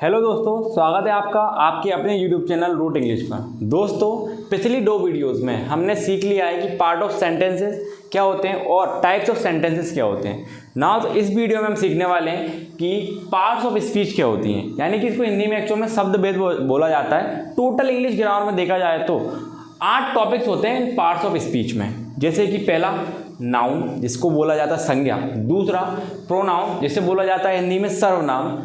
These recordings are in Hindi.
हेलो दोस्तों, स्वागत है आपका आपके अपने YouTube चैनल रूट इंग्लिश पर। दोस्तों, पिछली दो वीडियोस में हमने सीख लिया है कि पार्ट ऑफ सेंटेंसेस क्या होते हैं और टाइप्स ऑफ सेंटेंसेस क्या होते हैं। ना तो इस वीडियो में हम सीखने वाले हैं कि पार्ट्स ऑफ स्पीच क्या होती हैं, यानी कि इसको हिंदी में एक्चुअल में शब्द भेद बोला जाता है। टोटल इंग्लिश ग्रामर में देखा जाए तो 8 टॉपिक्स होते हैं इन पार्ट्स ऑफ स्पीच में, जैसे कि पहला नाउन जिसको बोला जाता है संज्ञा, दूसरा प्रोनाउन जिसे बोला जाता है हिंदी में सर्वनाम,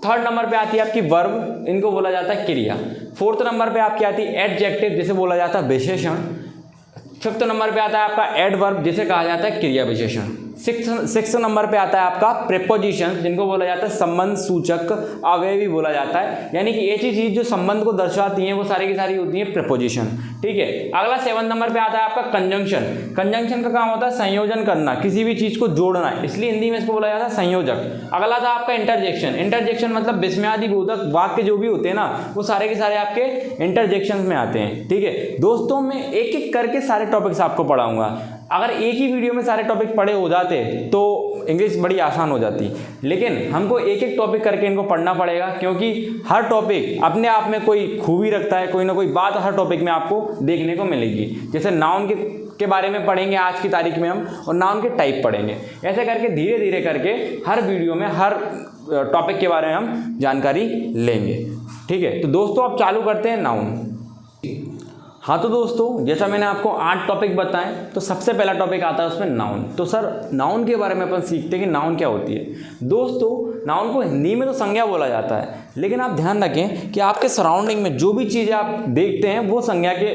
थर्ड नंबर पे आती है आपकी वर्ब, इनको बोला जाता है क्रिया, फोर्थ नंबर पे आपकी आती है एडजेक्टिव जिसे बोला जाता है विशेषण, फिफ्थ नंबर पे आता है आपका एडवर्ब जिसे कहा जाता है क्रिया विशेषण, सिक्स नंबर पे आता है आपका प्रेपोजिशन जिनको बोला जाता है संबंध सूचक अवयवी बोला जाता है, यानी कि ऐसी चीज जो संबंध को दर्शाती हैं वो सारी की सारी होती है प्रेपोजिशन। ठीक है, अगला 7 नंबर पे आता है आपका कंजंक्शन। कंजंक्शन का काम होता है संयोजन करना, किसी भी चीज को जोड़ना, इसलिए हिंदी में इसको बोला जाता है संयोजक। अगला था आपका इंटरजेक्शन। इंटरजेक्शन मतलब विस्मयादि बोधक वाक्य जो भी होते हैं ना, वो सारे के सारे आपके इंटरजेक्शन में आते हैं। ठीक है दोस्तों, मैं एक एक करके सारे टॉपिक्स आपको पढ़ाऊंगा। अगर एक ही वीडियो में सारे टॉपिक पढ़े हो जाते तो इंग्लिश बड़ी आसान हो जाती, लेकिन हमको एक एक टॉपिक करके इनको पढ़ना पड़ेगा, क्योंकि हर टॉपिक अपने आप में कोई खूबी रखता है, कोई ना कोई बात हर टॉपिक में आपको देखने को मिलेगी। जैसे नाउन के बारे में पढ़ेंगे आज की तारीख में हम, और नाउन के टाइप पढ़ेंगे। ऐसे करके धीरे धीरे करके हर वीडियो में हर टॉपिक के बारे में हम जानकारी लेंगे। ठीक है, तो दोस्तों अब चालू करते हैं नाउन। हाँ तो दोस्तों, जैसा मैंने आपको 8 टॉपिक बताएं, तो सबसे पहला टॉपिक आता है उसमें नाउन। तो सर नाउन के बारे में अपन सीखते हैं कि नाउन क्या होती है। दोस्तों, नाउन को हिंदी में तो संज्ञा बोला जाता है, लेकिन आप ध्यान रखें कि आपके सराउंडिंग में जो भी चीज़ें आप देखते हैं वो संज्ञा के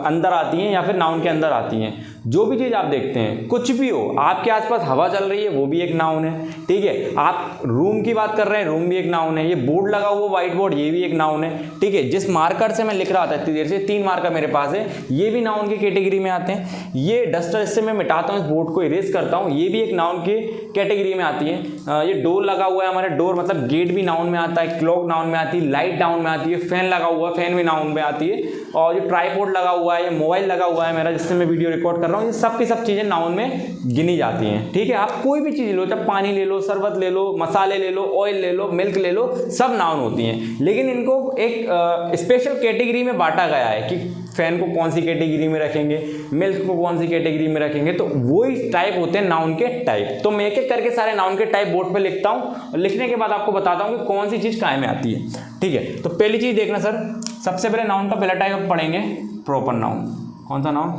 अंदर आती हैं या फिर नाउन के अंदर आती हैं। जो भी चीज़ आप देखते हैं, कुछ भी हो, आपके आसपास हवा चल रही है वो भी एक नाउन है। ठीक है, आप रूम की बात कर रहे हैं, रूम भी एक नाउन है। ये बोर्ड लगा हुआ व्हाइट बोर्ड, ये भी एक नाउन है। ठीक है, जिस मार्कर से मैं लिख रहा था इतनी देर से, 3 मार्कर मेरे पास है, ये भी नाउन की कैटेगरी में आते हैं। ये डस्टर इससे मैं मिटाता हूँ, इस बोर्ड को इरेज करता हूँ, ये भी एक नाउन की कैटेगरी में आती है। ये डोर लगा हुआ है हमारे, डोर मतलब गेट भी नाउन में आता है, क्लॉक नाउन में आती है, लाइट नाउन में आती है, फैन लगा हुआ है, फैन भी नाउन में आती है, और ये ट्राइपॉड लगा हुआ है, ये मोबाइल लगा हुआ है मेरा जिससे मैं वीडियो रिकॉर्ड कर रहा हूँ, ये सब की सब चीज़ें नाउन में गिनी जाती हैं। ठीक है, आप कोई भी चीज़ लो, चाहे पानी ले लो, शरबत ले लो, मसाले ले लो, ऑयल ले लो, मिल्क ले लो, सब नाउन होती हैं। लेकिन इनको एक स्पेशल कैटेगरी में बांटा गया है कि फैन को कौन सी कैटेगरी में रखेंगे, मिल्क को कौन सी कैटेगरी में रखेंगे, तो वही टाइप होते हैं नाउन के टाइप। तो मैं एक एक करके सारे नाउन के टाइप बोर्ड पे लिखता हूँ, और लिखने के बाद आपको बताता हूँ कि कौन सी चीज़ काहे में आती है। ठीक है, तो पहली चीज़ देखना सर, सबसे पहले नाउन का पहला टाइप आप पढ़ेंगे प्रॉपर नाउन। कौन सा नाउन?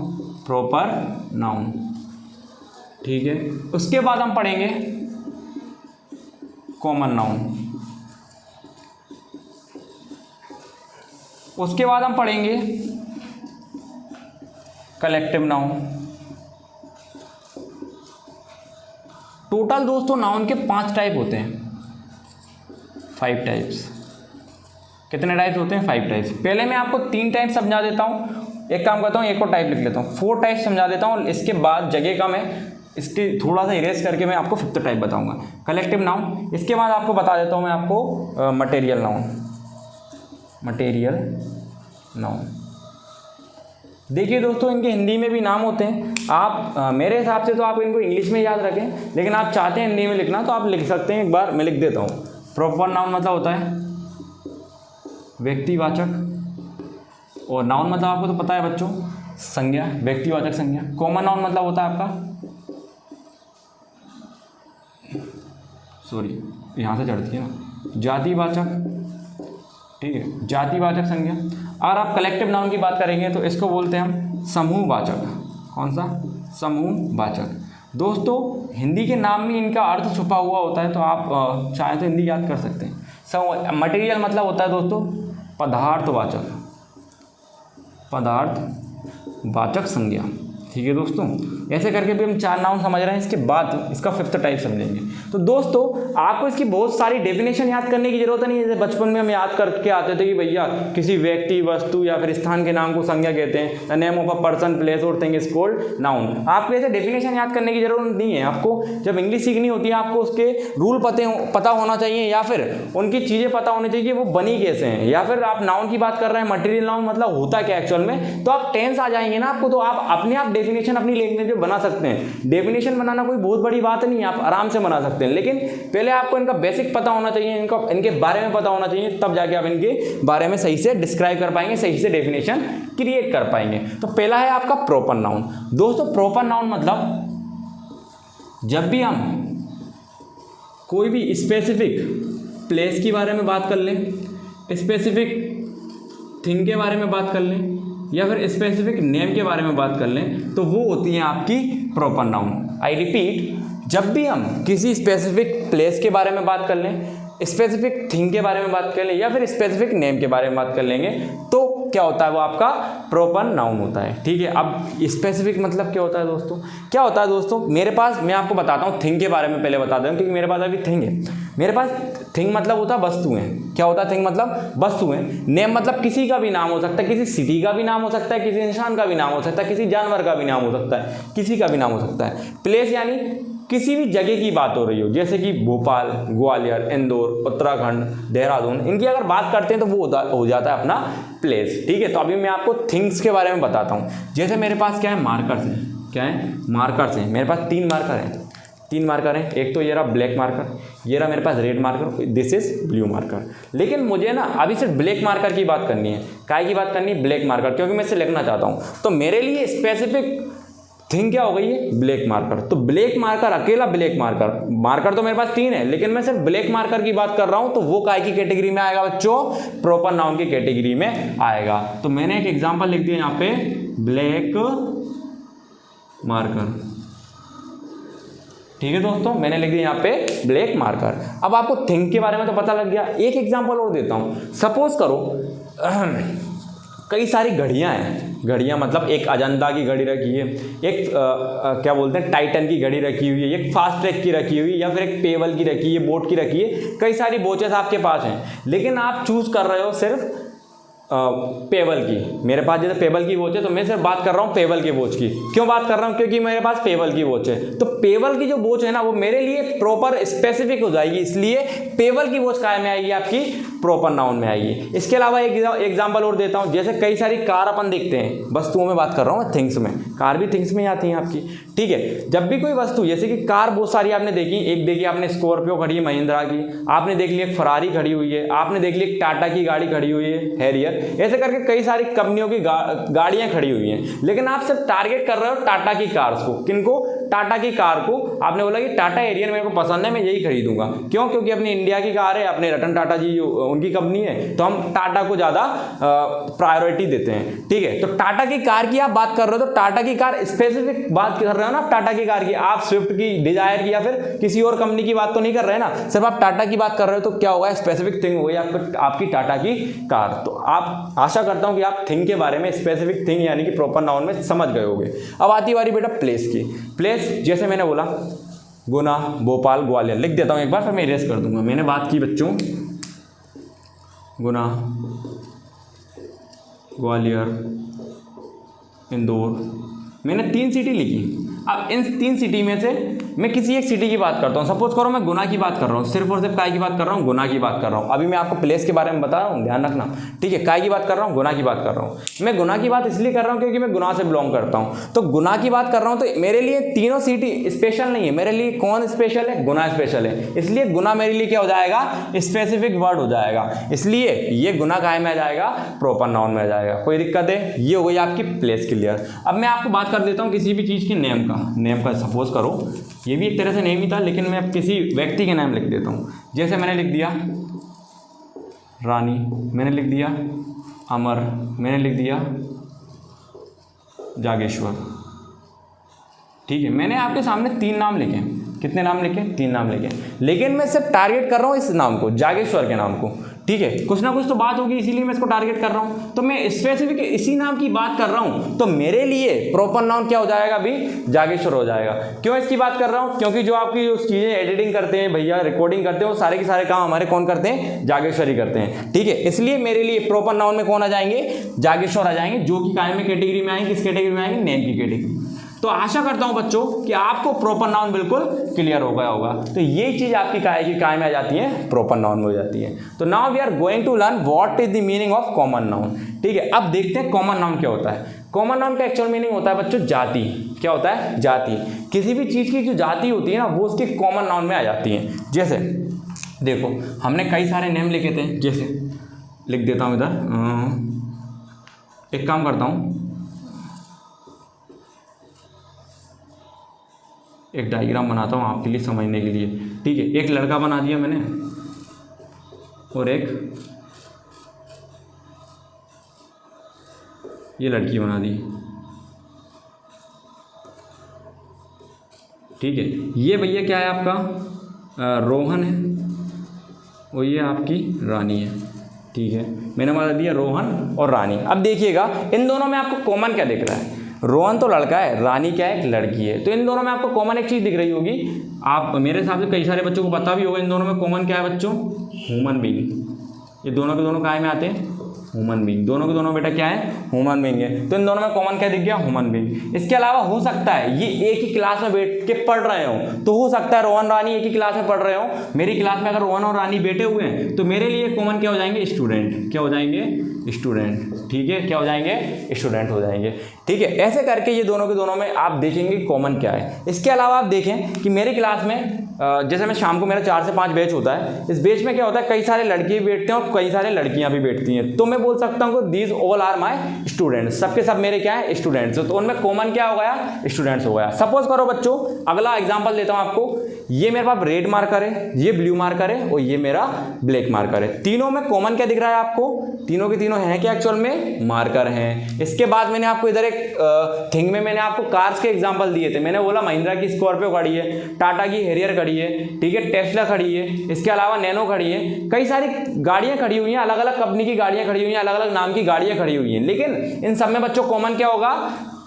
Proper noun. ठीक है, उसके बाद हम पढ़ेंगे कॉमन नाउन। उसके बाद हम पढ़ेंगे कलेक्टिव नाउन। टोटल दोस्तों नाउन के 5 टाइप होते हैं, 5 टाइप्स। कितने टाइप्स होते हैं? 5 टाइप्स। पहले मैं आपको 3 टाइप समझा देता हूँ, एक काम करता हूँ एक और टाइप लिख लेता हूँ, 4 टाइप समझा देता हूँ। इसके बाद जगह का मैं इसके थोड़ा सा इरेज करके मैं आपको 5th टाइप बताऊँगा, कलेक्टिव नाउन। इसके बाद आपको बता देता हूँ मैं आपको मटेरियल नाउन। मटेरियल नाउन, देखिए दोस्तों, इनके हिंदी में भी नाम होते हैं। आप मेरे हिसाब से तो आप इनको इंग्लिश में याद रखें, लेकिन आप चाहते हैं हिंदी में लिखना तो आप लिख सकते हैं। एक बार मैं लिख देता हूँ। प्रॉपर नाउन मतलब होता है व्यक्तिवाचक, और नाउन मतलब आपको तो पता है बच्चों, संज्ञा, व्यक्तिवाचक संज्ञा। कॉमन नाउन मतलब होता है आपका, सॉरी यहाँ से चढ़ती है ना, जातिवाचक। ठीक है, जातिवाचक संज्ञा। और आप कलेक्टिव नाउन की बात करेंगे तो इसको बोलते हैं हम समूहवाचक। कौन सा? समूहवाचक। दोस्तों, हिंदी के नाम में इनका अर्थ छुपा हुआ होता है, तो आप चाहे तो हिंदी याद कर सकते हैं। मटेरियल मतलब होता है दोस्तों पदार्थवाचक, पदार्थवाचक संज्ञा। ठीक है दोस्तों, ऐसे करके भी हम 4 नाउन समझ रहे हैं। इसके बाद इसका 5th टाइप समझेंगे। तो दोस्तों, आपको इसकी बहुत सारी डेफिनेशन याद करने की जरूरत नहीं है। जैसे बचपन में हम याद करके आते थे कि भैया किसी व्यक्ति, वस्तु या फिर स्थान के नाम को संज्ञा कहते हैं। The name of a person, place और थिंग इज कॉल्ड नाउन। आपको ऐसे डेफिनेशन याद करने की जरूरत नहीं है। आपको जब इंग्लिश सीखनी होती है, आपको उसके रूल पता होना चाहिए, या फिर उनकी चीज़ें पता होनी चाहिए कि वो बनी कैसे हैं। या फिर आप नाउन की बात कर रहे हैं, मटेरियल नाउन मतलब होता क्या एक्चुअल में, तो आप टेंस आ जाएंगे ना आपको, तो आप अपने आप डेफिनेशन अपनी लैंग्वेज में बना सकते हैं। डेफिनेशन बनाना कोई बहुत बड़ी बात नहीं है, आप आराम से बना सकते हैं, लेकिन पहले आपको इनका बेसिक पता होना चाहिए, इनके बारे में पता होना चाहिए, तब जाके आप इनके बारे में सही से डिस्क्राइब कर पाएंगे, सही से डेफिनेशन क्रिएट कर पाएंगे। तो पहला है आपका प्रॉपर नाउन। दोस्तों प्रॉपर नाउन मतलब जब भी हम कोई भी स्पेसिफिक प्लेस के बारे में बात कर लें, स्पेसिफिक थिंग के बारे में बात कर लें, या फिर स्पेसिफिक नेम के बारे में बात कर लें, तो वो होती है आपकी प्रॉपर नाउन। आई रिपीट, जब भी हम किसी स्पेसिफिक प्लेस के बारे में बात कर लें, स्पेसिफिक थिंग के बारे में बात कर लें, या फिर स्पेसिफिक नेम के बारे में बात कर लेंगे, तो क्या होता है वो आपका प्रॉपर नाउन होता है। ठीक है, अब स्पेसिफिक मतलब क्या होता है दोस्तों? क्या होता है दोस्तों, मेरे पास, मैं आपको बताता हूँ थिंग के बारे में पहले बता दूँ, क्योंकि मेरे पास अभी थिंग है। मेरे पास थिंग मतलब होता है वस्तुएं। क्या होता है थिंग मतलब? वस्तुएं। नेम मतलब किसी का भी नाम हो सकता है, किसी सिटी का भी नाम हो सकता है, किसी इंसान का भी नाम हो सकता है, किसी जानवर का भी नाम हो सकता है, किसी का भी नाम हो सकता है। प्लेस यानी किसी भी जगह की बात हो रही हो, जैसे कि भोपाल, ग्वालियर, इंदौर, उत्तराखंड, देहरादून, इनकी अगर बात करते हैं तो वो हो जाता है अपना प्लेस। ठीक है, तो अभी मैं आपको थिंग्स के बारे में बताता हूँ। जैसे मेरे पास क्या है, मार्कर्स हैं। क्या है? मार्कर्स हैं। मेरे पास 3 मार्कर हैं। 3 मार्कर हैं। एक तो ये रहा ब्लैक मार्कर, ये रहा मेरे पास red marker, this is blue marker. लेकिन मुझे ना अभी सिर्फ ब्लैक मार्कर की बात करनी है। काय की बात करनी है? ब्लैक मार्कर, क्योंकि मैं इसे लिखना चाहता हूँ। तो मेरे लिए स्पेसिफिक थिंग क्या हो गई है? Black marker. तो ब्लैक मार्कर, अकेला ब्लैक मार्कर, मार्कर तो मेरे पास 3 है, लेकिन मैं सिर्फ ब्लैक मार्कर की बात कर रहा हूं, तो वो काय की कैटेगरी में आएगा बच्चों? प्रॉपर नाउन की कैटेगरी में आएगा। तो मैंने एक एग्जांपल लिख दिया यहाँ पे, ब्लैक मार्कर। ठीक है दोस्तों, मैंने लिख दिया यहाँ पे ब्लैक मार्कर। अब आपको थिंग के बारे में तो पता लग गया। एक एग्जांपल और देता हूँ। सपोज करो कई सारी घड़ियाँ हैं। घड़ियाँ मतलब एक अजंता की घड़ी रखी है, एक क्या बोलते हैं, टाइटन की घड़ी रखी हुई है, एक फास्ट ट्रैक की रखी हुई है, या फिर एक पेबल की रखी है, बोट की रखी है। कई सारी वॉचेस आपके पास हैं, लेकिन आप चूज़ कर रहे हो सिर्फ पेबल की। मेरे पास जैसे पेबल की वॉच है, तो मैं सिर्फ बात कर रहा हूँ पेबल की वॉच की। क्यों बात कर रहा हूँ? क्योंकि मेरे पास पेबल की वॉच है। तो पेबल की जो वॉच है ना, वो मेरे लिए प्रॉपर स्पेसिफिक हो जाएगी, इसलिए पेबल की वॉच काय में आएगी? आपकी प्रॉपर नाउन में आएगी। इसके अलावा एक एग्जाम्पल और देता हूँ। जैसे कई सारी कार अपन देखते हैं, वस्तुओं में बात कर रहा हूँ, थिंग्स में। कार भी थिंग्स में ही आती हैं आपकी। ठीक है, जब भी कोई वस्तु, जैसे कि कार बहुत सारी आपने देखी, एक देखी आपने स्कॉर्पियो खड़ी है महिंद्रा की, आपने देख ली एक फरारी खड़ी हुई है, आपने देख ली एक टाटा की गाड़ी खड़ी हुई है, हैरियर, ऐसे करके कई सारी कंपनियों की गाड़ियां खड़ी हुई हैं। लेकिन आप सिर्फ टारगेट कर रहे हो टाटा की कार्स को। किनको? टाटा की कार को। आपने बोला कि टाटा हैरियर मेरे को पसंद है, मैं यही खरीदूंगा। क्यों? क्योंकि अपनी इंडिया की कार है, अपने रतन टाटा जी उनकी कंपनी है, तो हम टाटा को ज़्यादा प्रायोरिटी देते हैं। ठीक है, तो टाटा की कार की आप बात कर रहे हो, तो टाटा की कार स्पेसिफिक बात कर रहे हो ना, टाटा की कार की। आप स्विफ्ट की, डिजायर की, या फिर किसी और कंपनी की बात तो नहीं कर रहे ना, सिर्फ आप टाटा की बात कर रहे हो। तो क्या होगा? स्पेसिफिक थिंग हो गई आपकी टाटा की कार। तो आप, आशा करता हूं कि आप थिंग के बारे में, स्पेसिफिक थिंग यानी कि प्रॉपर नाउन में समझ गए होंगे। अब आती बारी बेटा प्लेस की। प्लेस जैसे मैंने बोला, गुना, भोपाल, ग्वालियर। लिख देता हूं एक बार, फिर मैं इरेज कर दूंगा। मैंने बात की बच्चों गुना, ग्वालियर, इंदौर, मैंने 3 सिटी लिखी। अब इन 3 सिटी में से मैं किसी एक सिटी की बात करता हूँ। सपोज करो मैं गुना की बात कर रहा हूँ, सिर्फ और सिर्फ काय की बात कर रहा हूँ, गुना की बात कर रहा हूँ। अभी मैं आपको प्लेस के बारे में बता रहा हूँ, ध्यान रखना। ठीक है, काय की बात कर रहा हूँ, गुना की बात कर रहा हूँ। मैं गुना की बात इसलिए कर रहा हूँ क्योंकि मैं गुना से बिलोंग करता हूँ। तो गुना की बात कर रहा हूँ, तो मेरे लिए तीनों सिटी स्पेशल नहीं है। मेरे लिए कौन स्पेशल है? गुना स्पेशल है। इसलिए गुना मेरे लिए क्या हो जाएगा? स्पेसिफिक वर्ड हो जाएगा। इसलिए ये गुना काय में आ जाएगा? प्रॉपर नाउन में आ जाएगा। कोई दिक्कत है? ये हो गई आपकी प्लेस क्लियर। अब मैं आपको बात कर देता हूँ किसी भी चीज़ के नेम का। नेम का सपोज करो, ये भी एक तरह से नेम ही था, लेकिन मैं किसी व्यक्ति के नाम लिख देता हूँ। जैसे मैंने लिख दिया रानी, मैंने लिख दिया अमर, मैंने लिख दिया जागेश्वर। ठीक है, मैंने आपके सामने 3 नाम लिखे। कितने नाम लिखे? 3 नाम लिखे। लेकिन मैं सिर्फ टारगेट कर रहा हूँ इस नाम को, जागेश्वर के नाम को। ठीक है, कुछ ना कुछ तो बात होगी, इसीलिए मैं इसको टारगेट कर रहा हूँ। तो मैं स्पेसिफिक इसी नाम की बात कर रहा हूँ, तो मेरे लिए प्रॉपर नाउन क्या हो जाएगा? अभी जागेश्वर हो जाएगा। क्यों इसकी बात कर रहा हूँ? क्योंकि जो आपकी जो चीज़ें एडिटिंग करते हैं भैया, रिकॉर्डिंग करते हैं, वो सारे के सारे काम हमारे कौन करते हैं? जागेश्वर ही करते हैं। ठीक है, इसलिए मेरे लिए प्रॉपर नाउन में कौन आ जाएंगे? जागेश्वर आ जाएंगे, जो कि काय में कैटेगरी में आएंगे? किस कैटेगरी में आएंगे? नेम की कैटेगरी। तो आशा करता हूं बच्चों कि आपको प्रॉपर नाउन बिल्कुल क्लियर हो गया होगा। तो ये चीज आपकी काय में आ जाती है? प्रॉपर नाउन में हो जाती है। तो now we are going to learn what is the meaning of common noun. ठीक है, अब देखते हैं कॉमन नाउन क्या होता है। कॉमन नाउन का एक्चुअल मीनिंग होता है बच्चों जाति। क्या होता है? जाति। किसी भी चीज़ की जो जाति होती है ना वो उसके कॉमन नाउन में आ जाती है। जैसे देखो हमने कई सारे नेम लिखे थे, जैसे लिख देता हूँ इधर, एक काम करता हूँ, एक डायग्राम बनाता हूँ आपके लिए समझने के लिए। ठीक है, एक लड़का बना दिया मैंने और एक ये लड़की बना दी। ठीक है, ये भैया क्या है आपका रोहन है और ये आपकी रानी है। ठीक है, मैंने बता दिया रोहन और रानी। अब देखिएगा इन दोनों में आपको कॉमन क्या दिख रहा है? रोहन तो लड़का है, रानी क्या है? एक लड़की है। तो इन दोनों में आपको कॉमन एक चीज़ दिख रही होगी। आप मेरे हिसाब से कई सारे बच्चों को पता भी होगा इन दोनों में कॉमन क्या है बच्चों? Human being. ये दोनों के दोनों काय में आते हैं? Human being. दोनों के दोनों बेटा क्या है? ह्यूमन बीइंग है। तो इन दोनों में कॉमन क्या दिख गया? Human being. इसके अलावा हो सकता है ये एक ही क्लास में बैठ के पढ़ रहे हो, तो हो सकता है रोहन रानी एक ही क्लास में पढ़ रहे हो। मेरी क्लास में अगर रोहन और रानी बैठे हुए हैं तो मेरे लिए कॉमन क्या हो जाएंगे? स्टूडेंट। क्या हो जाएंगे? स्टूडेंट। ठीक है, क्या हो जाएंगे? स्टूडेंट हो जाएंगे। ठीक है, ऐसे करके ये दोनों के दोनों में आप देखेंगे कॉमन क्या है। इसके अलावा आप देखें कि मेरी क्लास में जैसे मैं शाम को मेरा 4 से 5 बैच होता है, इस बैच में क्या होता है कई सारे लड़के भी बैठते हैं और कई सारे लड़कियां भी बैठती हैं। तो मैं बोल सकता हूँ कि these all are my students. सबके सब मेरे क्या है? स्टूडेंट्स। तो उनमें कॉमन क्या हो गया? स्टूडेंट्स हो गया। सपोज करो बच्चों, अगला एग्जाम्पल देता हूँ आपको। ये मेरे पास रेड मार्कर है, ये ब्लू मार्कर है और ये मेरा ब्लैक मार्कर है। तीनों में कॉमन क्या दिख रहा है आपको? तीनों के तीनों हैं क्या एक्चुअल में? मार्कर हैं। इसके बाद मैंने आपको इधर एक थिंग में मैंने आपको कार्स के एग्जांपल दिए थे। मैंने बोला महिंद्रा की स्कॉर्पियो खड़ी है, टाटा की हैरियर खड़ी है, ठीक है, टेस्ला खड़ी है, इसके अलावा नैनो खड़ी है। कई सारी गाड़ियां खड़ी हुई हैं, अलग अलग कंपनी की गाड़ियां खड़ी हुई हैं, अलग अलग नाम की गाड़ियां खड़ी हुई हैं। लेकिन इन सब में बच्चों कॉमन क्या होगा?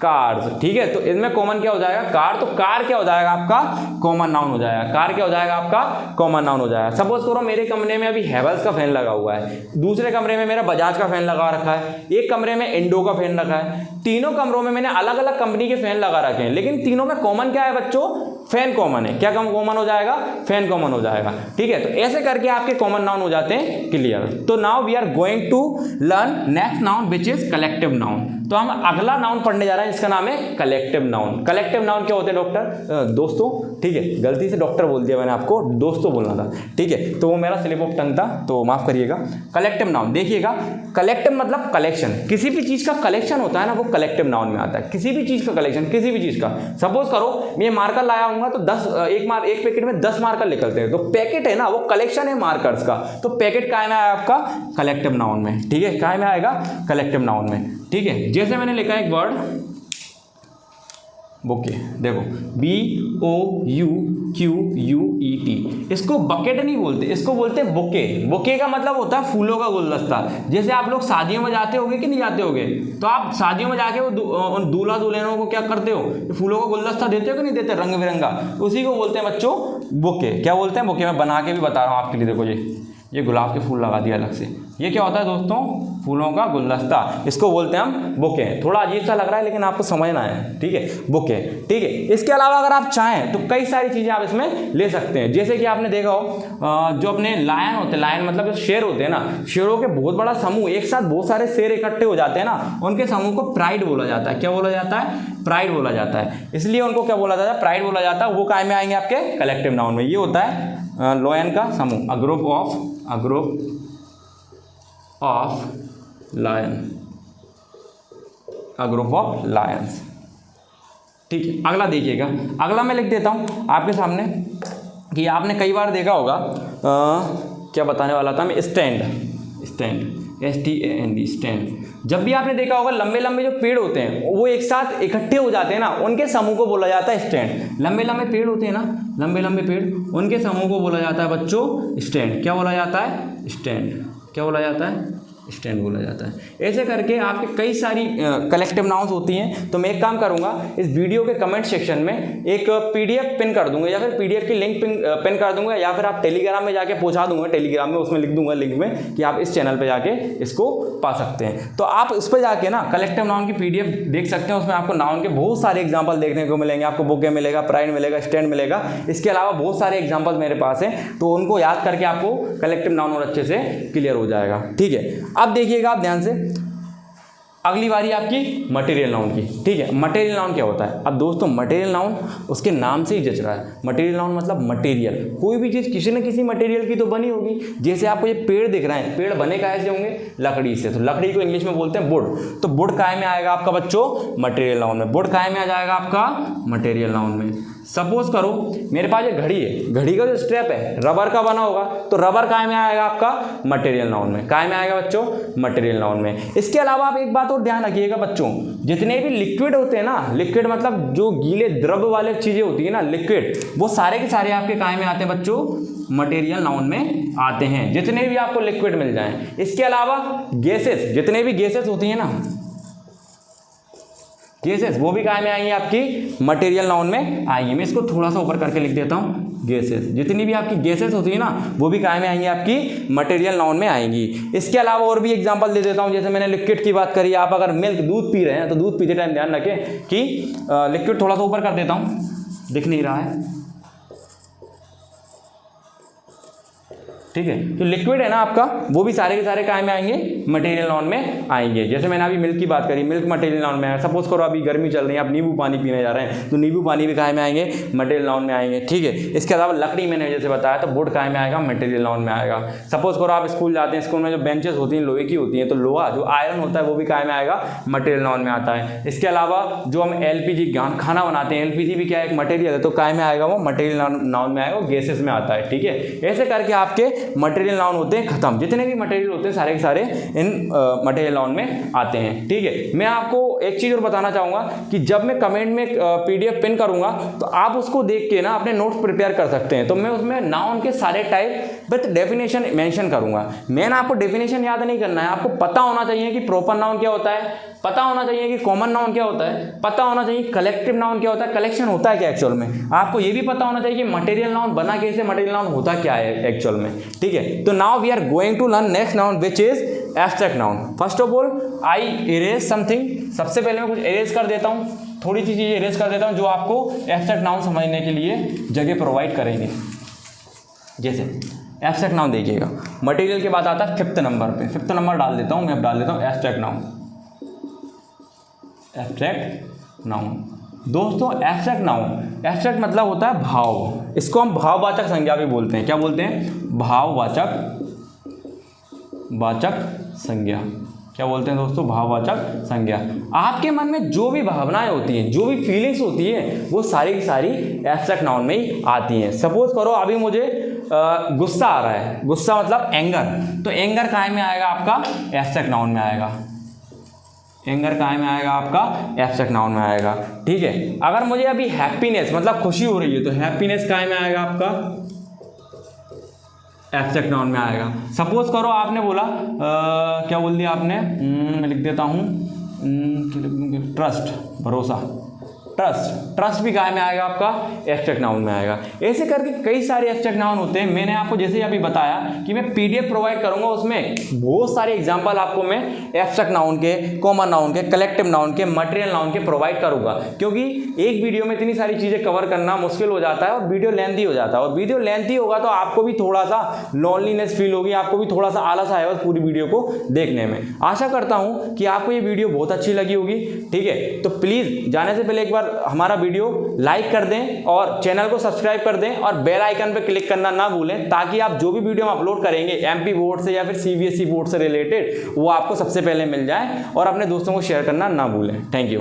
कार्स। ठीक है, तो इसमें कॉमन क्या हो जाएगा? कार। तो कार क्या हो जाएगा आपका? कॉमन नाउन हो जाएगा। कार क्या हो जाएगा आपका? कॉमन नाउन हो जाएगा। सपोज करो मेरे कमरे में अभी हैवेल्स का फैन लगा हुआ है, दूसरे कमरे में मेरा बजाज का फैन लगा रखा है, एक कमरे में इंडो का फैन रखा है। तीनों कमरों में मैंने अलग अलग कंपनी के फैन लगा रखे हैं, लेकिन तीनों में कॉमन क्या है बच्चों? फैन कॉमन है। क्या कॉमन हो जाएगा? फैन कॉमन हो जाएगा। ठीक है, तो ऐसे करके आपके कॉमन नाउन हो जाते हैं क्लियर। तो now we are going to learn next noun which is collective noun. तो हम अगला नाउन पढ़ने जा रहे हैं जिसका नाम है कलेक्टिव नाउन। कलेक्टिव नाउन क्या होते हैं डॉक्टर? दोस्तों। ठीक है, गलती से डॉक्टर बोल दिया मैंने, आपको दोस्तों बोलना था। ठीक है, तो वो मेरा स्लिप ऑफ टंग था, तो माफ करिएगा। कलेक्टिव नाउन देखिएगा, कलेक्टिव मतलब कलेक्शन। किसी भी चीज का कलेक्शन होता है ना, वो कलेक्टिव नाउन में आता है। किसी भी चीज का कलेक्शन, किसी भी चीज का। सपोज करो मैं मार्कर लाया हूँ तो 10 एक पैकेट में 10 मार्कर निकलते हैं, तो पैकेट है ना वो कलेक्शन है मार्कर्स का। तो पैकेट काय में आया आपका? कलेक्टिव नाउन में। ठीक है, काय में आएगा? कलेक्टिव नाउन में। ठीक है, जैसे मैंने लिखा एक वर्ड बुके, देखो BOUQUET। इसको बकेट नहीं बोलते, इसको बोलते हैं बुके। बुके का मतलब होता है फूलों का गुलदस्ता। जैसे आप लोग शादियों में जाते होगे कि नहीं जाते होगे, तो आप शादियों में जाके वो दूल्हा दुल्हनों को क्या करते हो? फूलों का गुलदस्ता देते हो कि नहीं देते, रंग बिरंगा। उसी को बोलते हैं बच्चों बुके। क्या बोलते हैं? बुके। मैं बना के भी बता रहा हूँ आपके लिए। देखो ये गुलाब के फूल लगा दिया अलग से। ये क्या होता है दोस्तों? फूलों का गुलदस्ता। इसको बोलते हैं हम बुके। थोड़ा अजीब सा लग रहा है लेकिन आपको समझना है। ठीक है, बुके। ठीक है, इसके अलावा अगर आप चाहें तो कई सारी चीज़ें आप इसमें ले सकते हैं। जैसे कि आपने देखा हो जो अपने लायन होते हैं, लायन मतलब जो शेर होते हैं ना, शेरों के बहुत बड़ा समूह, एक साथ बहुत सारे शेर इकट्ठे हो जाते हैं ना, उनके समूह को प्राइड बोला जाता है। क्या बोला जाता है? प्राइड बोला जाता है। इसलिए उनको क्या बोला जाता है? प्राइड बोला जाता है। वो काय में आएंगे? आपके कलेक्टिव नाउन में। ये होता है लायन का समूह, a group of lion, a group of lions. ठीक है, अगला देखिएगा। अगला मैं लिख देता हूं आपके सामने कि आपने कई बार देखा होगा क्या बताने वाला था मैं? Stand STAND, stand. जब भी आपने देखा होगा लंबे लंबे जो पेड़ होते हैं वो एक साथ इकट्ठे हो जाते हैं ना, उनके समूह को बोला जाता है स्टैंड। लंबे लंबे पेड़ होते हैं ना, लंबे लंबे पेड़, उनके समूह को बोला जाता है बच्चों स्टैंड। क्या बोला जाता है? स्टैंड। क्या बोला जाता है? स्टैंड बोला जाता है। ऐसे करके आपके कई सारी कलेक्टिव नाउन्स होती हैं। तो मैं एक काम करूंगा, इस वीडियो के कमेंट सेक्शन में एक PDF पिन कर दूंगा, या फिर PDF की लिंक पिन कर दूंगा, या फिर आप टेलीग्राम में जाके पहुंचा दूंगा। टेलीग्राम में उसमें लिख दूंगा लिंक में कि आप इस चैनल पे जाके इसको पा सकते हैं। तो आप उस पर जाके ना कलेक्टिव नाउन की PDF देख सकते हैं। उसमें आपको नाउन के बहुत सारे एग्जाम्पल देखने को मिलेंगे। आपको बुके मिलेगा, प्राइड मिलेगा, स्टैंड मिलेगा। इसके अलावा बहुत सारे एग्जाम्पल मेरे पास हैं, तो उनको याद करके आपको कलेक्टिव नाउन और अच्छे से क्लियर हो जाएगा। ठीक है, अब देखिएगा आप ध्यान से, अगली बारी आपकी मटेरियल नाउन की। ठीक है, मटेरियल नाउन क्या होता है? अब दोस्तों मटेरियल नाउन उसके नाम से ही जच रहा है। मटेरियल नाउन मतलब मटेरियल, कोई भी चीज़ किसी न किसी मटेरियल की तो बनी होगी। जैसे आपको ये पेड़ दिख रहे हैं, पेड़ बने काहे से होंगे? लकड़ी से। तो लकड़ी को इंग्लिश में बोलते हैं वुड। तो वुड काहे में आएगा आपका बच्चों? मटेरियल नाउन में। वुड काहे में आ जाएगा आपका? मटेरियल नाउन में। सपोज करो मेरे पास एक घड़ी है, घड़ी का जो स्ट्रैप है रबर का बना होगा, तो रबर काहे में आएगा आपका? मटेरियल नाउन में। काहे में आएगा बच्चों? मटेरियल नाउन में। इसके अलावा आप एक बात और ध्यान रखिएगा बच्चों, जितने भी लिक्विड होते हैं ना, लिक्विड मतलब जो गीले द्रव वाले चीजें होती है ना, लिक्विड, वो सारे के सारे आपके काहे में आते हैं बच्चों? मटेरियल नाउन में आते हैं, जितने भी आपको लिक्विड मिल जाएं। इसके अलावा गैसेस, जितने भी गैसेस होती है ना, गैसेस, वो भी काहे में आएंगी? आपकी मटेरियल नाउन में आएंगी। मैं इसको थोड़ा सा ऊपर करके लिख देता हूँ, गैसेस। जितनी भी आपकी गैसेस होती है ना, वो भी काहे में आएंगी? आपकी मटेरियल नाउन में आएंगी। इसके अलावा और भी एग्जांपल दे देता हूँ। जैसे मैंने लिक्विड की बात करी, आप अगर मिल्क, दूध पी रहे हैं, तो दूध पीते टाइम ध्यान रखें कि लिक्विड थोड़ा सा ऊपर कर देता हूँ, दिख नहीं रहा है, ठीक है। जो लिक्विड है ना आपका, वो भी सारे के सारे काहे में आएंगे? मटेरियल नाउन में आएंगे। जैसे मैंने अभी मिल्क की बात करी, मिल्क मटेरियल नाउन में आएगा। सपोज करो अभी गर्मी चल रही है, आप नींबू पानी पीने जा रहे हैं, तो नींबू पानी भी काहे में आएंगे? मटेरियल नाउन में आएंगे, ठीक है। इसके अलावा लकड़ी मैंने जैसे बताया, तो वुड काहे में आएगा? मटेरियल नाउन में आएगा। सपोज करो आप स्कूल जाते हैं, स्कूल में जो बेंचेस होती हैं लोहे की होती हैं, तो लोहा जो आयरन होता है वो भी काहे में आएगा? मटेरियल नाउन में आता है। इसके अलावा जो हम एलपीजी खाना बनाते हैं, एलपीजी भी क्या है? एक मटेरियल है, तो काहे में आएगा? वो मटेरियल नाउन में आएगा, गैसेस में आता है, ठीक है। ऐसे करके आपके मटेरियल नाउन होते हैं खत्म। जितने भी मटेरियल होते हैं सारे के सारे इन मटेरियल नाउन में आते हैं, ठीक है। मैं आपको एक चीज़ और बताना चाहूँगा कि जब मैं कमेंट में पीडीएफ पिन करूँगा, तो आप उसको देख के ना अपने नोट्स प्रिपेयर कर सकते हैं। तो मैं उसमें नाउन के सारे टाइप विथ डेफिनेशन मेंशन करूँगा। मैंने आपको डेफिनेशन याद नहीं करना है, आपको पता होना चाहिए कि प्रॉपर नाउन क्या होता है, पता होना चाहिए कि कॉमन नाउन क्या होता है, पता होना चाहिए कलेक्टिव नाउन क्या होता है, कलेक्शन होता है क्या एक्चुअल में। आपको ये भी पता होना चाहिए कि मटेरियल नाउन बना कैसे, मटेरियल नाउन होता क्या है एक्चुअल में, ठीक है। तो now we are going to learn next noun which is abstract noun. First of all I erase something. सबसे पहले मैं कुछ इरेज कर देता हूँ, थोड़ी सी चीज़ें इरेज कर देता हूँ जो आपको एब्स्ट्रैक्ट नाउन समझने के लिए जगह प्रोवाइड करेंगे। जैसे एब्स्ट्रैक्ट नाउन देखिएगा, मटेरियल के बाद आता है फिफ्थ नंबर पे, फिफ्थ नंबर डाल देता हूँ मैं, अब डाल देता हूँ एब्स्ट्रैक्ट नाउन। एब्स्ट्रैक्ट नाउन दोस्तों, एब्स्ट्रैक्ट नाउन, एब्स्ट्रैक्ट मतलब होता है भाव। इसको हम भाववाचक संज्ञा भी बोलते हैं। क्या बोलते हैं? भाववाचक संज्ञा। क्या बोलते हैं दोस्तों? भाववाचक संज्ञा। आपके मन में जो भी भावनाएं होती हैं, जो भी फीलिंग्स होती है, वो सारी की सारी एब्स्ट्रैक्ट नाउन में ही आती हैं। सपोज करो अभी मुझे गुस्सा आ रहा है, गुस्सा मतलब एंगर, तो एंगर काहे में आएगा? आपका एब्स्ट्रैक्ट नाउन में आएगा। एंगर काहे में आएगा? आपका एब्स्ट्रैक्ट नाउन में आएगा, ठीक है। अगर मुझे अभी हैप्पीनेस मतलब खुशी हो रही है, तो हैप्पीनेस काहे में आएगा? आपका एब्स्ट्रैक्ट नाउन में आएगा। सपोज करो आपने बोला क्या बोल दिया आपने, मैं लिख देता हूँ ट्रस्ट, भरोसा, ट्रस्ट भी काहे में आएगा? आपका एब्स्ट्रैक्ट नाउन में आएगा। ऐसे करके कई सारे एब्स्ट्रैक्ट नाउन होते हैं। मैंने आपको जैसे अभी बताया कि मैं पीडीएफ प्रोवाइड करूंगा, उसमें बहुत सारे एग्जांपल आपको मैं एब्स्ट्रैक्ट नाउन के, कॉमन नाउन के, कलेक्टिव नाउन के, मटेरियल नाउन के प्रोवाइड करूंगा। क्योंकि एक वीडियो में इतनी सारी चीज़ें कवर करना मुश्किल हो जाता है और वीडियो लेंथी हो जाता है, और वीडियो लेंथी होगा तो आपको भी थोड़ा सा लॉनलीनेस फील होगी, आपको भी थोड़ा सा आलस आएगा पूरी वीडियो को देखने में। आशा करता हूँ कि आपको ये वीडियो बहुत अच्छी लगी होगी, ठीक है। तो प्लीज़ जाने से पहले एक बार हमारा वीडियो लाइक कर दें और चैनल को सब्सक्राइब कर दें और बेल आइकन पर क्लिक करना ना भूलें, ताकि आप जो भी वीडियो हम अपलोड करेंगे एमपी बोर्ड से या फिर सीबीएसई बोर्ड से रिलेटेड, वो आपको सबसे पहले मिल जाए, और अपने दोस्तों को शेयर करना ना भूलें। Thank you.